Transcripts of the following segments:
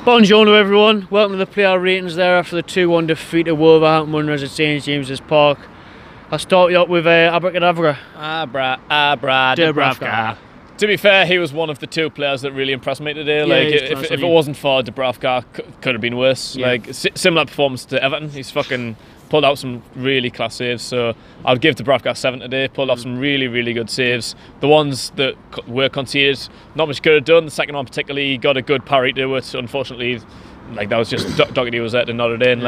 Buongiorno everyone, welcome to the player ratings there after the 2-1 defeat to Wolverhampton Wanderers at St James's Park. I'll start you up with Abracadabra. Dubravka. To be fair, he was one of the two players that really impressed me today. If it wasn't for Dubravka, could have been worse. Yeah. Similar performance to Everton. He's fucking pulled out some really class saves. So I'd give Dubravka a 7 today. Pulled off some really good saves. The ones that were conceded, not much could have done. The second one particularly, got a good parry to it. Unfortunately, that was just Doherty was there to nod it in.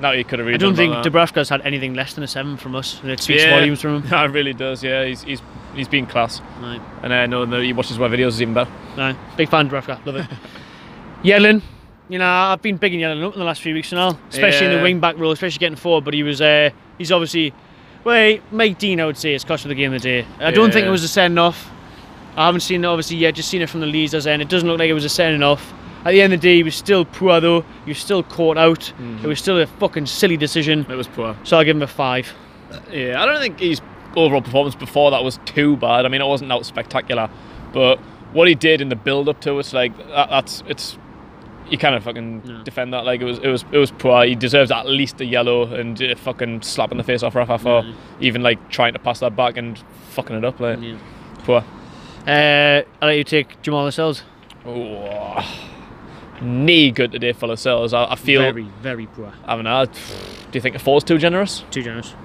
Now he could have really. I don't think Dubravka's had anything less than a 7 from us. It speaks volumes from him. It really does. Yeah, he's been class. Right. And I know that he watches my videos is even better. Right. Big fan of Dubravka. Love it. Yedlin. You know, I've been bigging Yedlin up in the last few weeks now, especially in the wing back role, especially getting forward. But he's obviously, well, Mike Dean, I would say, is cost of the game of the day. I don't think it was a send off. I haven't seen it obviously yet. Just seen it from the Leeds as end. It doesn't look like it was a sending off. At the end of the day, he was still poor though. He was still caught out. It was still a fucking silly decision. It was poor. So I'll give him a 5. Yeah, I don't think his overall performance before that was too bad. I mean, it wasn't that spectacular, but what he did in the build-up to it's. You kind of fucking defend that. Like it was poor. He deserves at least a yellow and fucking slapping the face off Rafa for even like trying to pass that back and fucking it up. Poor. I'll let you take Jamal Lascelles. Oh, knee good today for Lascelles. I feel very poor. I don't know. Do you think a 4's too generous? Too generous.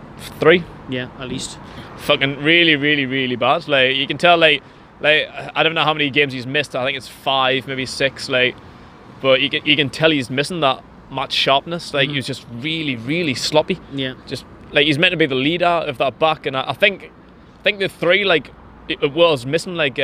3? Yeah, at least. Fucking really bad. Like you can tell. Like I don't know how many games he's missed. I think it's 5, maybe 6. But you can tell he's missing that match sharpness. Like he was just really sloppy. Yeah. Just like he's meant to be the leader of that back, and I think the 3 it was missing. Like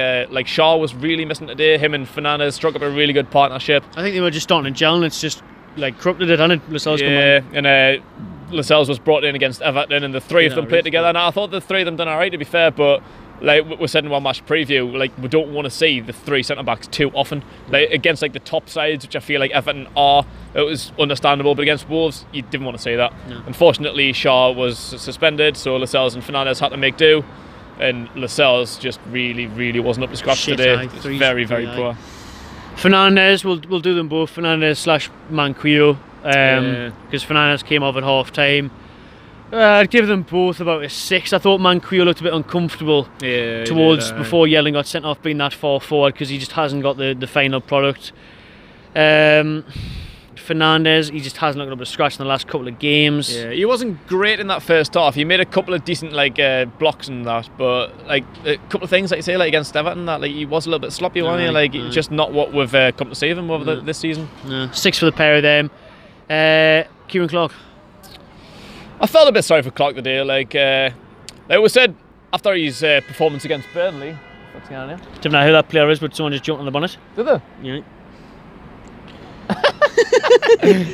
Shaw was really missing today. Him and Fernandez struck up a really good partnership. I think they were just starting to gel, and it's just like corrupted it, hasn't it? Lascelles come on. And Lascelles was brought in against Everton, and the 3 of them played together. And I thought the 3 of them done alright, to be fair, but. Like we said in one match preview, like we don't want to see the 3 centre backs too often. Like against like the top sides, which I feel like Everton are, it was understandable. But against Wolves, you didn't want to see that. No. Unfortunately, Shaw was suspended, so Lascelles and Fernandez had to make do, and Lascelles just really wasn't up to scratch today. It's very poor. Fernandez, we'll do them both. Fernandez / Manquillo, because Fernandez came off at half time. I'd give them both about a 6. I thought Manquillo looked a bit uncomfortable before Yedlin got sent off being that far forward because he just hasn't got the final product. Fernandez, he just hasn't looked up to scratch in the last couple of games. Yeah, he wasn't great in that first half. He made a couple of decent blocks and that, but like a couple of things like you say, like against Everton, that like he was a little bit sloppy, wasn't he? Like just not what we've come to save him over this season. 6 for the pair of them. Kieran Clark. I felt a bit sorry for Clark today. Like we said after his performance against Burnley. What's going on here? Don't know who that player is, but someone just jumped on the bonnet. Did they? Yeah.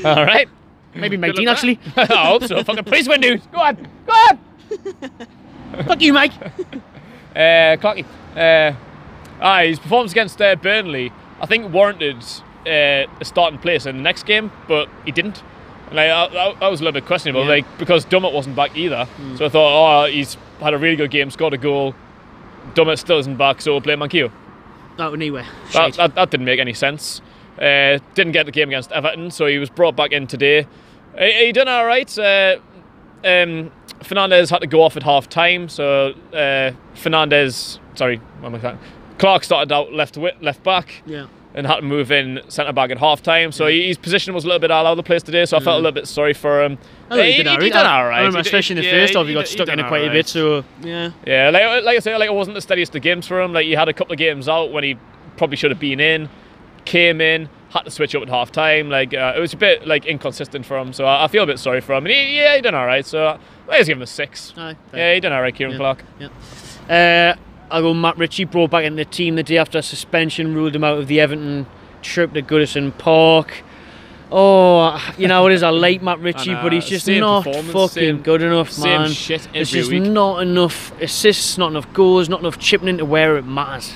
All right. Maybe Mike Dean actually. I hope so. Fucking please win, dude. Go on. Fuck you, Mike. Clarky. His performance against Burnley, I think warranted a starting place in the next game, but he didn't. Like that was a little bit questionable, because Dummett wasn't back either. So I thought, he's had a really good game, scored a goal. Dummett still isn't back, so we'll play Manquillo. That anyway. That didn't make any sense. Didn't get the game against Everton, so he was brought back in today. He done all right. Fernandez had to go off at half time, so Clark started out left back. Yeah. And had to move in centre back at half time, so his position was a little bit all over the place today. So I felt a little bit sorry for him. He done all right. Especially in the first half, he got stuck in it quite a bit. So yeah, like I say, like it wasn't the steadiest of games for him. Like he had a couple of games out when he probably should have been in, came in, had to switch up at half time. Like it was a bit like inconsistent for him. So I feel a bit sorry for him. And he done all right. So let's give him a 6. Yeah, he done all right, Kieran Clark. Yeah. I'll go Matt Ritchie, brought back in the team the day after suspension, ruled him out of the Everton trip to Goodison Park. Oh, you know, it is. I like Matt Ritchie, but he's just not fucking good enough, man. It's just not enough assists, not enough goals, not enough chipping into where it matters.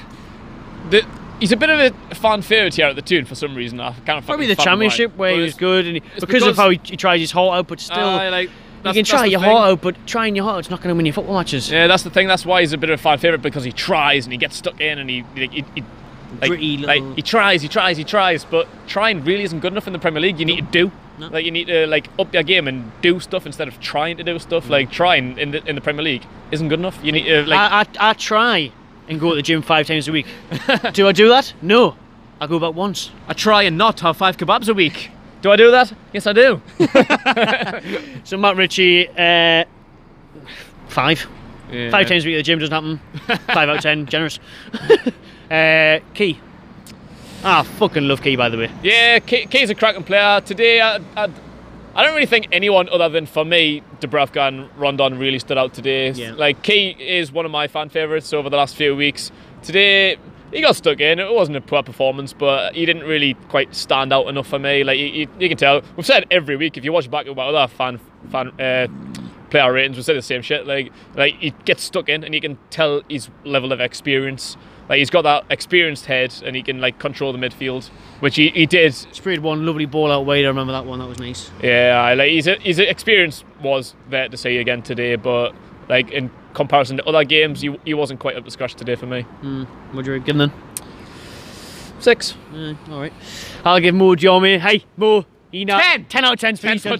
He's a bit of a fan favourite here at the Toon for some reason. I kind of probably the Championship where he was good, and because of how he tries his heart out, but still. You can try your heart out, but trying your heart out's not going to win you football matches. Yeah, that's the thing. That's why he's a bit of a fan favourite, because he tries and he gets stuck in and he Gritty little... he tries, but trying really isn't good enough in the Premier League. You need to do. No. Like you need to up your game and do stuff instead of trying to do stuff. Like trying in the Premier League isn't good enough. You need to I try and go to the gym 5 times a week. Do I do that? No. I go about once. I try and not have 5 kebabs a week. Do I do that? Yes, I do. So Matt Ritchie, 5. Yeah. 5 times a week at the gym doesn't happen. 5 out of 10, generous. Key. Fucking love Key, by the way. Yeah, Key's a cracking player. Today, I don't really think anyone other than, for me, Dubravka and Rondon really stood out today. Yeah. Like, Key is one of my fan favourites over the last few weeks. Today, he got stuck in. It wasn't a poor performance, but he didn't really quite stand out enough for me. Like, you can tell. We've said every week, if you watch back about other player ratings, we say the same shit. Like he gets stuck in, and you can tell his level of experience. Like, he's got that experienced head, and he can control the midfield, which he did. Sprayed one lovely ball out wide. I remember that one. That was nice. Yeah, his experience was there to see again today, but in comparison to other games, he wasn't quite up to scratch today for me. What do you give him then? 6. All right. I'll give Mo Diame. Hey, Mo. 10 out of 10 for 10 you. for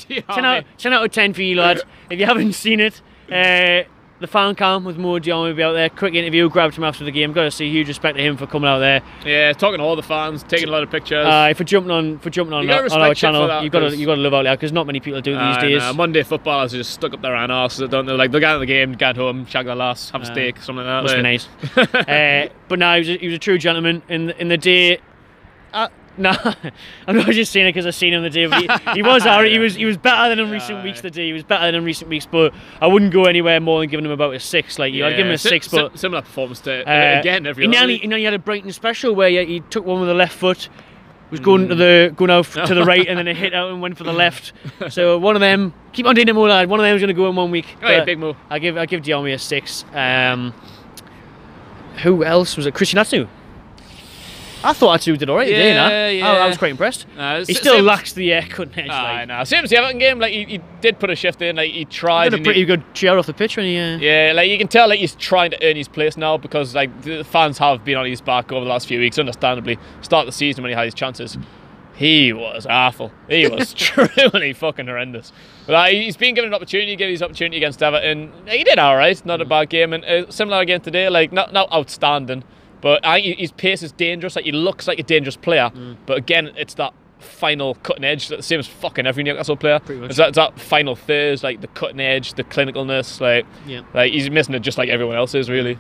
10 out of 10 for you, lad. If you haven't seen it, the fan cam with Mo Diame will be out there. Quick interview, grabbed him after the game. Got to say huge respect to him for coming out there. Yeah, talking to all the fans, taking a lot of pictures. For jumping on our channel. You got to live out there, because not many people do these days. Monday footballers are just stuck up their arse. Don't they? Like, they'll get out of the game, get home, shag their lass, have a steak, something like that. Must be nice. But no, he was a true gentleman in the day. No, I'm not just saying it because I've seen him the day. But he was alright. He was better than in recent weeks. The day he was better than in recent weeks, but I wouldn't go anywhere more than giving him about a 6. I'd give him a 6. But similar performance to again every. He had a Brighton special where he took one with the left foot, was going out to the right, and then it hit out and went for the left. So one of them, keep on doing it more, lad. One of them was going to go in 1 week. Oh yeah, big move. I give Diame a 6. Who else was it? Christian Atsu. I thought Atsu did alright today. Yeah. I was quite impressed. He still lacks the cutting edge. I know. Same as the Everton game. He did put a shift in. He tried. He did a pretty good cheer off the pitch when he. Yeah, you can tell he's trying to earn his place now, because the fans have been on his back over the last few weeks. Understandably, start the season when he had his chances, he was awful. He was truly fucking horrendous. But he's been given an opportunity. He gave his opportunity against Everton. He did alright. Not a bad game, and similar again today. Not outstanding. But his pace is dangerous. He looks like a dangerous player. But again, it's that final cutting edge. The same as fucking every Newcastle player. It's that final third, the cutting edge, the clinicalness. He's missing it just like everyone else is, really.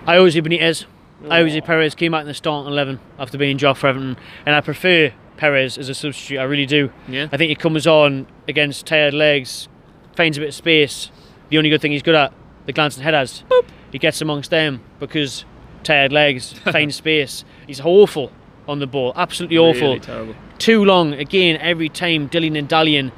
Jose Benitez. Jose Perez came out in the starting 11 after being dropped for Everton, and I prefer Perez as a substitute. I really do. Yeah. I think he comes on against tired legs, finds a bit of space. The only good thing he's good at, the glancing headers. Boop. He gets amongst them because tired legs, find space. He's awful on the ball, absolutely awful. Really terrible. Too long, again, every time, dillying and dallying.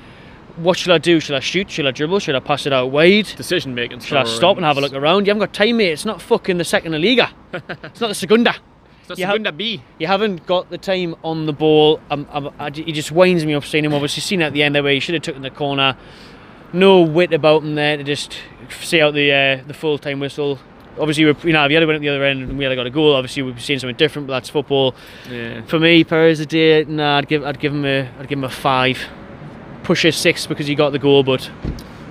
What should I do? Should I shoot? Should I dribble? Should I pass it out wide? Decision making. Should I stop and have a look around? You haven't got time, mate. It's not fucking the second Liga. It's not the Segunda. It's not Segunda B. You haven't got the time on the ball. He just winds me up seeing him. Obviously, seen it at the end there where he should have took in the corner. No wit about him there to just see out the full time whistle. Obviously, if you had went at the other end and we had got a goal, obviously we'd be seeing something different. But that's football. Yeah. For me, Perez today, I'd give him a 5. Push a 6 because he got the goal, but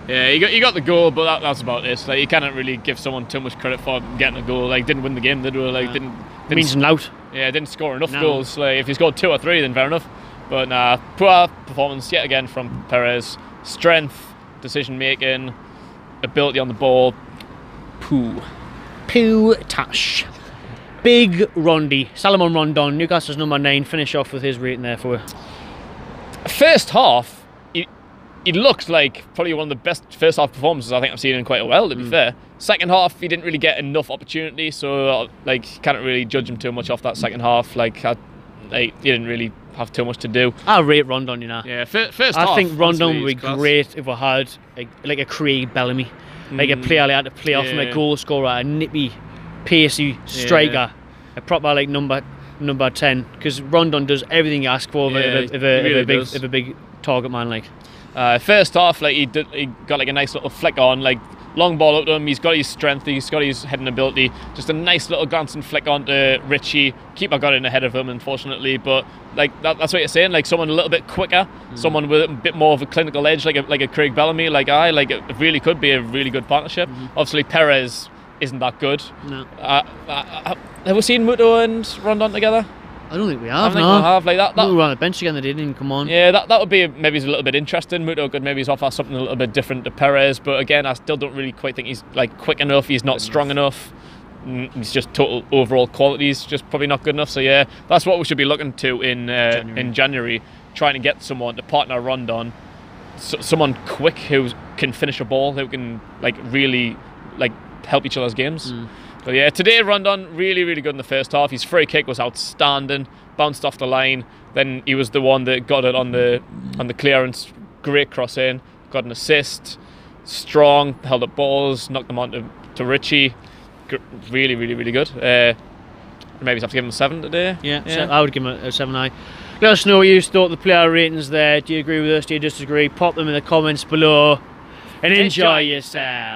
yeah, he got the goal, but that's about it. You cannot really give someone too much credit for getting a goal. Didn't win the game, did we? Didn't means loud. Yeah, didn't score enough goals. If he scored 2 or 3, then fair enough. But poor performance yet again from Perez. Strength, decision making, ability on the ball. Poo Tash. Big Rondy, Salomon Rondon, Newcastle's number 9. Finish off with his rating there for first half. He looked like probably one of the best first half performances I think I've seen in quite a while, to be fair. Second half, he didn't really get enough opportunity, so can't really judge him too much off that second half. He didn't really have too much to do. I rate Rondon, Yeah, first half. I think Rondon would be great if we had a Craig Bellamy, a player like that to play off from a goal scorer, a nippy, pacey striker, a proper number 10. Because Rondon does everything you ask for of a big target man. First half, he got a nice little flick on, long ball up to him. He's got his strength, he's got his heading ability. Just a nice little glancing flick onto Richie. Keeper got in ahead of him, unfortunately, but like that's what you're saying. Like someone a little bit quicker, someone with a bit more of a clinical edge, like a Craig Bellamy. Like it really could be a really good partnership. Obviously, Perez isn't that good. No. Have we seen Muto and Rondon together? I don't think we have. I think we have. Like that. We were on the bench again. They didn't come on. Yeah, that would be maybe a little bit interesting. Muto could maybe offer something a little bit different to Perez, but again, I still don't really quite think he's like quick enough. He's not strong enough. He's just total overall quality is just probably not good enough. So yeah, that's what we should be looking to in January, trying to get someone to partner Rondon, someone quick who can finish a ball, who can like really like help each other's games. But yeah, today Rondon really good in the first half. His free kick was outstanding, bounced off the line. Then he was the one that got it on the clearance. Great cross in, got an assist. Strong, held up balls, knocked them on to Richie. Really good. Maybe have to give him a 7 today. Yeah. So I would give him a 7-9. Let us know what you thought the player ratings there. Do you agree with us? Do you disagree? Pop them in the comments below and enjoy yourself.